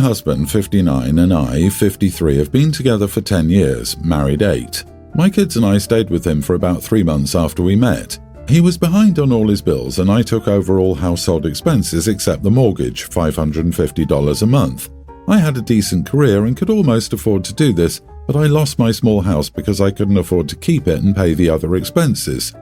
husband, 59, and I, 53, have been together for 10 years, married 8. My kids and I stayed with him for about 3 months after we met. He was behind on all his bills and I took over all household expenses except the mortgage, $550 a month. I had a decent career and could almost afford to do this, but I lost my small house because I couldn't afford to keep it and pay the other expenses.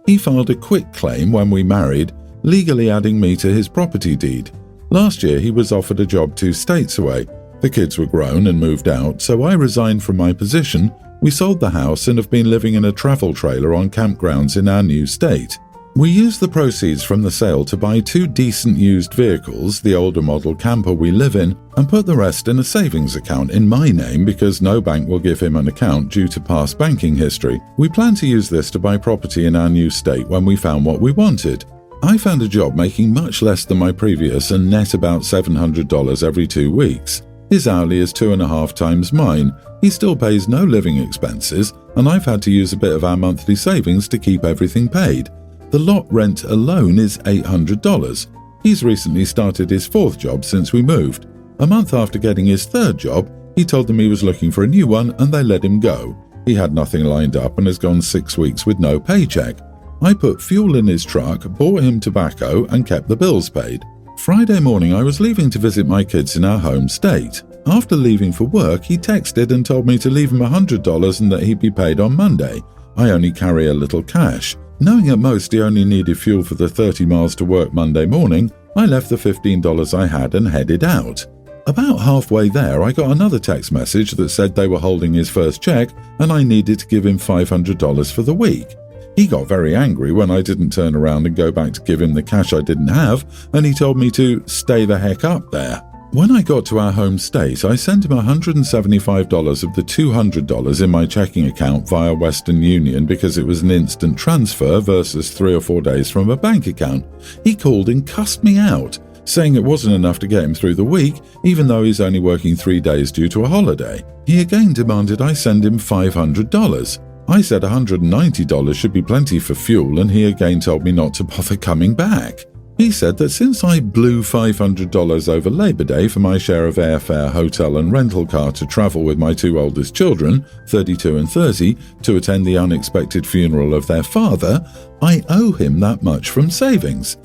He filed a quit claim when we married, legally adding me to his property deed. Last year he was offered a job 2 states away. The kids were grown and moved out, so I resigned from my position. We sold the house and have been living in a travel trailer on campgrounds in our new state. We used the proceeds from the sale to buy 2 decent used vehicles, the older model camper we live in, and put the rest in a savings account in my name because no bank will give him an account due to past banking history. We plan to use this to buy property in our new state when we found what we wanted. I found a job making much less than my previous and net about $700 every 2 weeks. His hourly is 2.5 times mine. He still pays no living expenses, and I've had to use a bit of our monthly savings to keep everything paid. The lot rent alone is $800. He's recently started his 4th job since we moved. A month after getting his 3rd job, he told them he was looking for a new one and they let him go. He had nothing lined up and has gone 6 weeks with no paycheck. I put fuel in his truck, bought him tobacco and kept the bills paid. Friday morning I was leaving to visit my kids in our home state. After leaving for work, he texted and told me to leave him $100 and that he'd be paid on Monday. I only carry a little cash. Knowing at most he only needed fuel for the 30 miles to work Monday morning, I left the $15 I had and headed out. About halfway there, I got another text message that said they were holding his first check and I needed to give him $500 for the week. He got very angry when I didn't turn around and go back to give him the cash I didn't have, and he told me to stay the heck up there. When I got to our home state, I sent him $175 of the $200 in my checking account via Western Union because it was an instant transfer versus 3 or 4 days from a bank account. He called and cussed me out, saying it wasn't enough to get him through the week, even though he's only working 3 days due to a holiday. He again demanded I send him $500. I said $190 should be plenty for fuel, and he again told me not to bother coming back. He said that since I blew $500 over Labor Day for my share of airfare, hotel and rental car to travel with my 2 oldest children, 32 and 30, to attend the unexpected funeral of their father, I owe him that much from savings.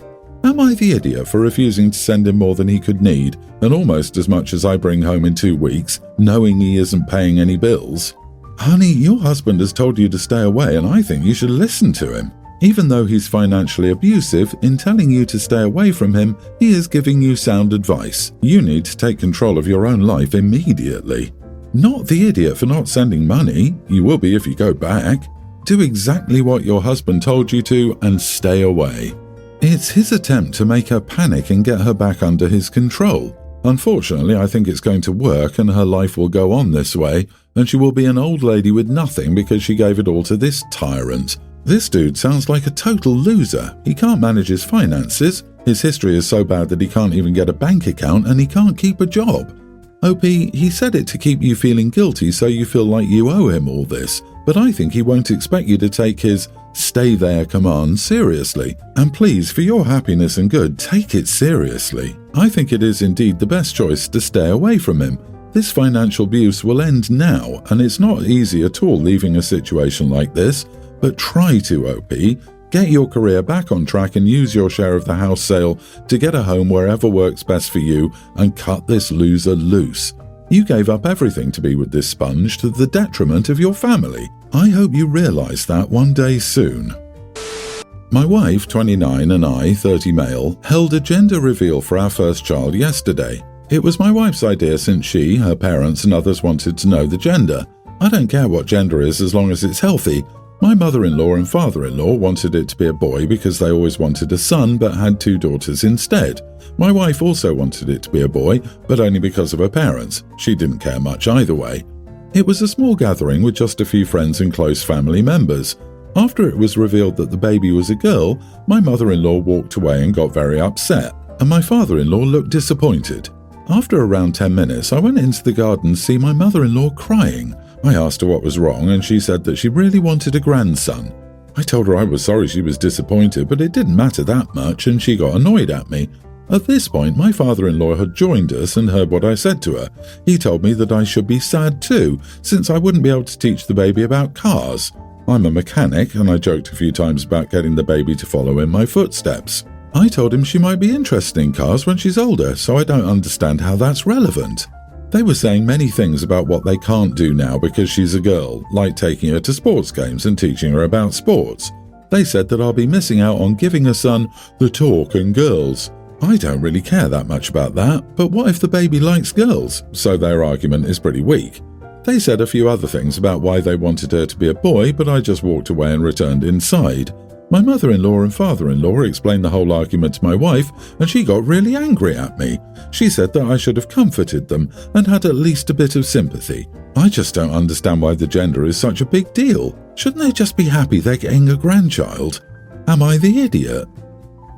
Am I the idiot for refusing to send him more than he could need, and almost as much as I bring home in 2 weeks, knowing he isn't paying any bills? Honey, your husband has told you to stay away and I think you should listen to him. Even though he's financially abusive, in telling you to stay away from him, he is giving you sound advice. You need to take control of your own life immediately. Not the idiot for not sending money. You will be if you go back. Do exactly what your husband told you to and stay away. It's his attempt to make her panic and get her back under his control. Unfortunately, I think it's going to work and her life will go on this way, and she will be an old lady with nothing because she gave it all to this tyrant. This dude sounds like a total loser. He can't manage his finances, his history is so bad that he can't even get a bank account, and he can't keep a job. OP, he said it to keep you feeling guilty so you feel like you owe him all this, but I think he won't expect you to take his stay there command seriously. And please, for your happiness and good, take it seriously. I think it is indeed the best choice to stay away from him. This financial abuse will end now, and it's not easy at all leaving a situation like this, but try to, OP. Get your career back on track and use your share of the house sale to get a home wherever works best for you and cut this loser loose. You gave up everything to be with this sponge to the detriment of your family. I hope you realize that one day soon. My wife, 29, and I, 30 male, held a gender reveal for our first child yesterday. It was my wife's idea since she, her parents, and others wanted to know the gender. I don't care what gender is as long as it's healthy. My mother-in-law and father-in-law wanted it to be a boy because they always wanted a son but had 2 daughters instead. My wife also wanted it to be a boy, but only because of her parents. She didn't care much either way. It was a small gathering with just a few friends and close family members. After it was revealed that the baby was a girl, my mother-in-law walked away and got very upset, and my father-in-law looked disappointed. After around 10 minutes, I went into the garden to see my mother-in-law crying. I asked her what was wrong, and she said that she really wanted a grandson. I told her I was sorry she was disappointed, but it didn't matter that much, and she got annoyed at me. At this point, my father-in-law had joined us and heard what I said to her. He told me that I should be sad too, since I wouldn't be able to teach the baby about cars. I'm a mechanic, and I joked a few times about getting the baby to follow in my footsteps. I told him she might be interested in cars when she's older, so I don't understand how that's relevant. They were saying many things about what they can't do now because she's a girl, like taking her to sports games and teaching her about sports. They said that I'll be missing out on giving a son the talk and girls. I don't really care that much about that, but what if the baby likes girls? So their argument is pretty weak. They said a few other things about why they wanted her to be a boy, but I just walked away and returned inside. My mother-in-law and father-in-law explained the whole argument to my wife, and she got really angry at me. She said that I should have comforted them and had at least a bit of sympathy. I just don't understand why the gender is such a big deal. Shouldn't they just be happy they're getting a grandchild? Am I the idiot?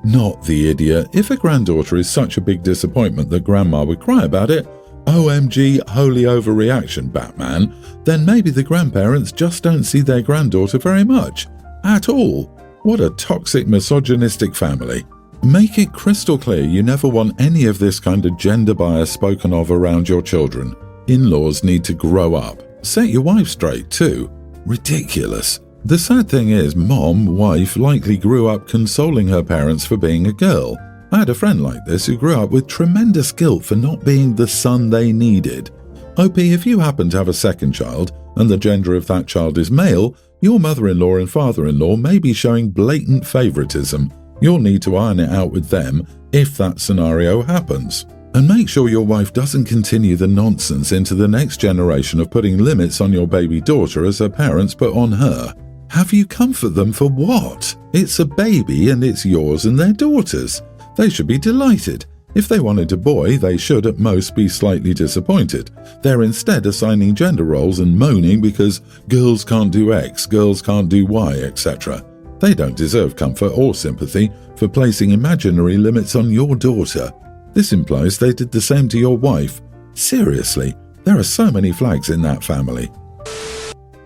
Not the idiot. If a granddaughter is such a big disappointment that grandma would cry about it, OMG, holy overreaction, Batman, then maybe the grandparents just don't see their granddaughter very much. At all. What a toxic, misogynistic family. Make it crystal clear you never want any of this kind of gender bias spoken of around your children. In-laws need to grow up. Set your wife straight, too. Ridiculous. The sad thing is, wife likely grew up consoling her parents for being a girl. I had a friend like this who grew up with tremendous guilt for not being the son they needed. OP, if you happen to have a second child, and the gender of that child is male, your mother-in-law and father-in-law may be showing blatant favoritism. You'll need to iron it out with them if that scenario happens. And make sure your wife doesn't continue the nonsense into the next generation of putting limits on your baby daughter as her parents put on her. Have you comfort them for what? It's a baby and it's yours and their daughter's. They should be delighted. If they wanted a boy, they should at most be slightly disappointed. They're instead assigning gender roles and moaning because girls can't do X, girls can't do Y, etc. They don't deserve comfort or sympathy for placing imaginary limits on your daughter. This implies they did the same to your wife. Seriously, there are so many flags in that family.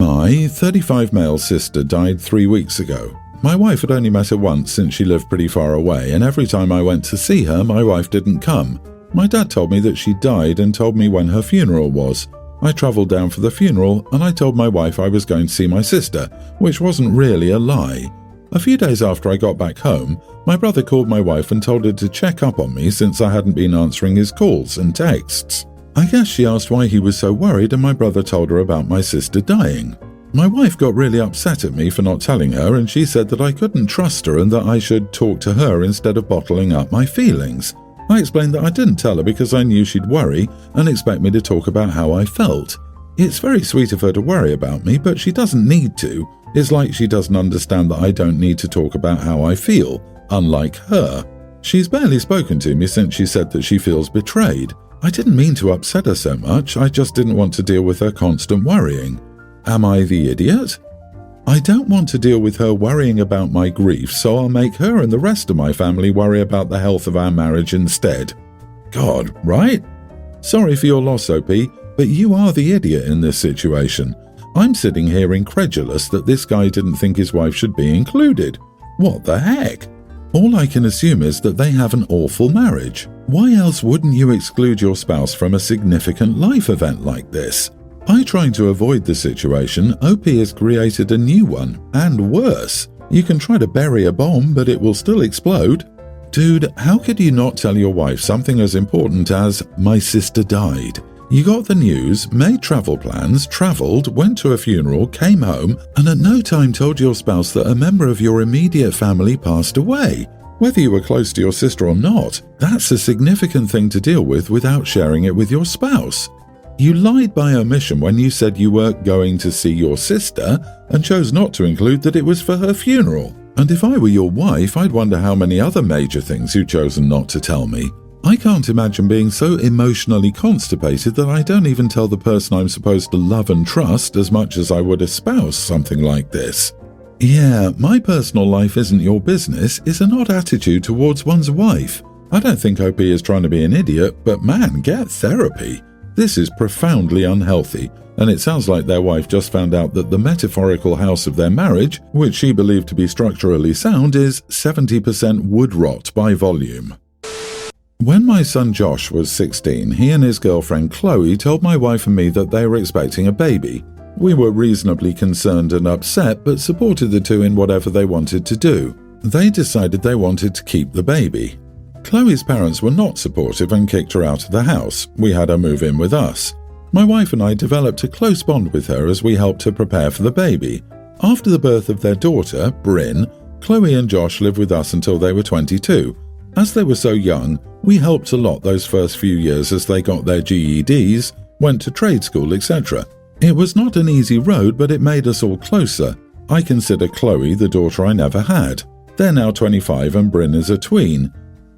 My 35 male sister died 3 weeks ago. My wife had only met her once since she lived pretty far away, and every time I went to see her, my wife didn't come. My dad told me that she died and told me when her funeral was. I travelled down for the funeral, and I told my wife I was going to see my sister, which wasn't really a lie. A few days after I got back home, my brother called my wife and told her to check up on me since I hadn't been answering his calls and texts. I guess she asked why he was so worried, and my brother told her about my sister dying. My wife got really upset at me for not telling her, and she said that I couldn't trust her and that I should talk to her instead of bottling up my feelings. I explained that I didn't tell her because I knew she'd worry and expect me to talk about how I felt. It's very sweet of her to worry about me, but she doesn't need to. It's like she doesn't understand that I don't need to talk about how I feel, unlike her. She's barely spoken to me since she said that she feels betrayed. I didn't mean to upset her so much, I just didn't want to deal with her constant worrying. Am I the idiot? I don't want to deal with her worrying about my grief, so I'll make her and the rest of my family worry about the health of our marriage instead. God, right? Sorry for your loss, OP, but you are the idiot in this situation. I'm sitting here incredulous that this guy didn't think his wife should be included. What the heck? All I can assume is that they have an awful marriage. Why else wouldn't you exclude your spouse from a significant life event like this? By trying to avoid the situation, OP has created a new one, and worse. You can try to bury a bomb, but it will still explode. Dude, how could you not tell your wife something as important as, my sister died? You got the news, made travel plans, travelled, went to a funeral, came home, and at no time told your spouse that a member of your immediate family passed away. Whether you were close to your sister or not, that's a significant thing to deal with without sharing it with your spouse. You lied by omission when you said you weren't going to see your sister and chose not to include that it was for her funeral. And if I were your wife, I'd wonder how many other major things you've chosen not to tell me. I can't imagine being so emotionally constipated that I don't even tell the person I'm supposed to love and trust as much as I would a spouse something like this. Yeah, my personal life isn't your business is an odd attitude towards one's wife. I don't think OP is trying to be an idiot, but man, get therapy. This is profoundly unhealthy, and it sounds like their wife just found out that the metaphorical house of their marriage, which she believed to be structurally sound, is 70% wood rot by volume. When my son Josh was 16, he and his girlfriend Chloe told my wife and me that they were expecting a baby. We were reasonably concerned and upset, but supported the two in whatever they wanted to do. They decided they wanted to keep the baby. Chloe's parents were not supportive and kicked her out of the house. We had her move in with us. My wife and I developed a close bond with her as we helped her prepare for the baby. After the birth of their daughter, Bryn, Chloe and Josh lived with us until they were 22. As they were so young, we helped a lot those first few years as they got their GEDs, went to trade school, etc. It was not an easy road, but it made us all closer. I consider Chloe the daughter I never had. They're now 25 and Bryn is a tween.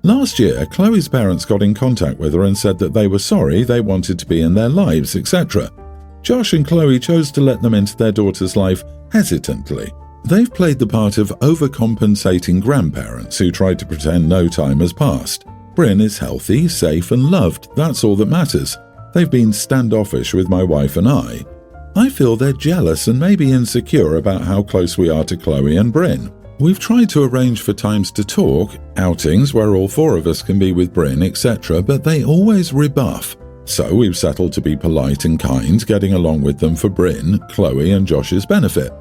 Last year, Chloe's parents got in contact with her and said that they were sorry, they wanted to be in their lives, etc. Josh and Chloe chose to let them into their daughter's life hesitantly. They've played the part of overcompensating grandparents who tried to pretend no time has passed. Bryn is healthy, safe and loved, that's all that matters. They've been standoffish with my wife and I. I feel they're jealous and maybe insecure about how close we are to Chloe and Bryn. We've tried to arrange for times to talk, outings where all four of us can be with Bryn, etc., but they always rebuff. So we've settled to be polite and kind, getting along with them for Bryn, Chloe and Josh's benefit.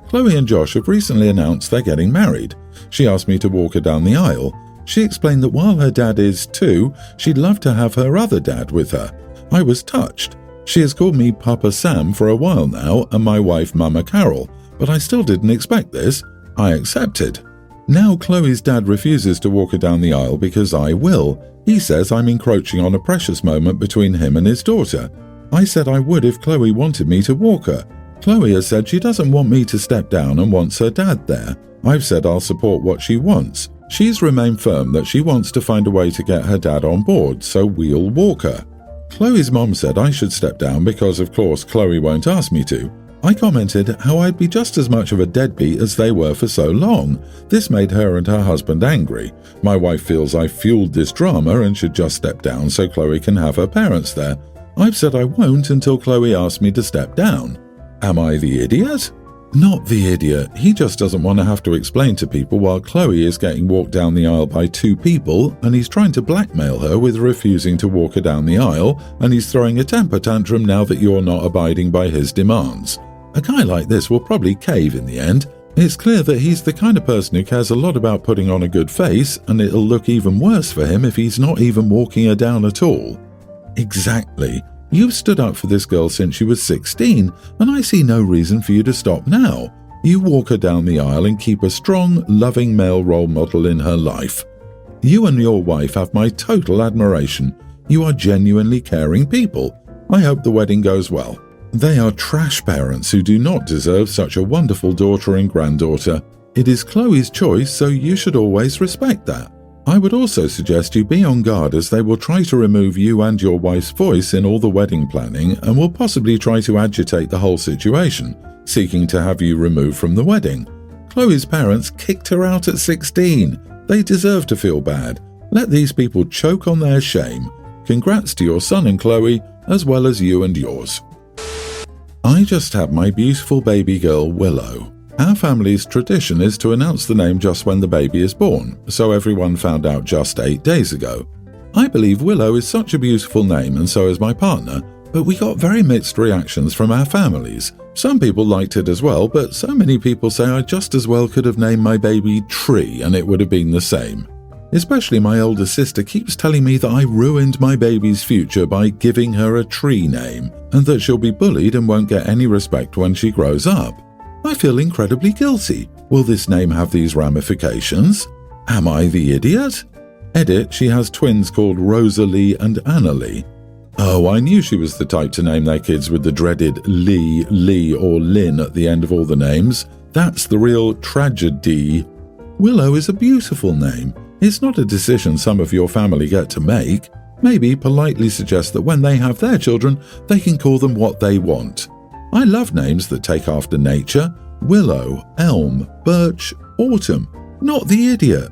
Chloe and Josh have recently announced they're getting married. She asked me to walk her down the aisle. She explained that while her dad is too, she'd love to have her other dad with her. I was touched. She has called me Papa Sam for a while now and my wife Mama Carol, but I still didn't expect this. I accepted. Now Chloe's dad refuses to walk her down the aisle because I will. He says I'm encroaching on a precious moment between him and his daughter. I said I would if Chloe wanted me to walk her. Chloe has said she doesn't want me to step down and wants her dad there. I've said I'll support what she wants. She's remained firm that she wants to find a way to get her dad on board, so we'll walk her. Chloe's mom said I should step down because of course Chloe won't ask me to. I commented how I'd be just as much of a deadbeat as they were for so long. This made her and her husband angry. My wife feels I fueled this drama and should just step down so Chloe can have her parents there. I've said I won't until Chloe asks me to step down. Am I the idiot? Not the idiot. He just doesn't want to have to explain to people while Chloe is getting walked down the aisle by two people and he's trying to blackmail her with refusing to walk her down the aisle and he's throwing a temper tantrum now that you're not abiding by his demands. A guy like this will probably cave in the end. It's clear that he's the kind of person who cares a lot about putting on a good face, and it'll look even worse for him if he's not even walking her down at all. Exactly. You've stood up for this girl since she was 16, and I see no reason for you to stop now. You walk her down the aisle and keep a strong, loving male role model in her life. You and your wife have my total admiration. You are genuinely caring people. I hope the wedding goes well. They are trash parents who do not deserve such a wonderful daughter and granddaughter. It is Chloe's choice, so you should always respect that. I would also suggest you be on guard as they will try to remove you and your wife's voice in all the wedding planning and will possibly try to agitate the whole situation, seeking to have you removed from the wedding. Chloe's parents kicked her out at 16. They deserve to feel bad. Let these people choke on their shame. Congrats to your son and Chloe, as well as you and yours. I just had my beautiful baby girl Willow. Our family's tradition is to announce the name just when the baby is born, so everyone found out just 8 days ago. I believe Willow is such a beautiful name and so is my partner, but we got very mixed reactions from our families. Some people liked it as well, but so many people say I just as well could have named my baby Tree and it would have been the same. Especially my older sister keeps telling me that I ruined my baby's future by giving her a tree name, and that she'll be bullied and won't get any respect when she grows up. I feel incredibly guilty. Will this name have these ramifications? Am I the idiot? Edit, she has twins called Rosalie and Annalie. Oh, I knew she was the type to name their kids with the dreaded Lee or Lynn at the end of all the names. That's the real tragedy. Willow is a beautiful name. It's not a decision some of your family get to make. Maybe politely suggest that when they have their children, they can call them what they want. I love names that take after nature. Willow, elm, birch, autumn. Not the idiot.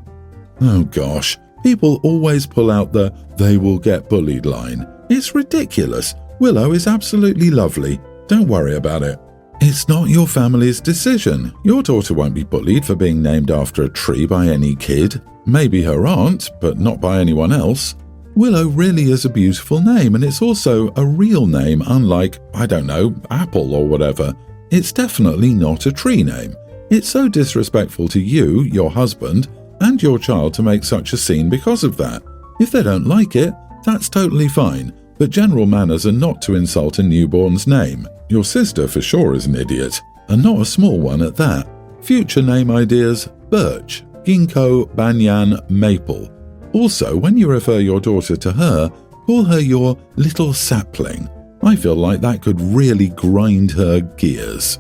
Oh gosh, people always pull out the "they will get bullied" line. It's ridiculous. Willow is absolutely lovely. Don't worry about it. It's not your family's decision. Your daughter won't be bullied for being named after a tree by any kid. Maybe her aunt, but not by anyone else. Willow really is a beautiful name, and it's also a real name, unlike, I don't know, Apple or whatever. It's definitely not a tree name. It's so disrespectful to you, your husband, and your child to make such a scene because of that. If they don't like it, that's totally fine, but general manners are not to insult a newborn's name. Your sister for sure is an idiot, and not a small one at that. Future name ideas: birch, ginkgo, banyan, maple. Also, when you refer your daughter to her, call her your little sapling. I feel like that could really grind her gears.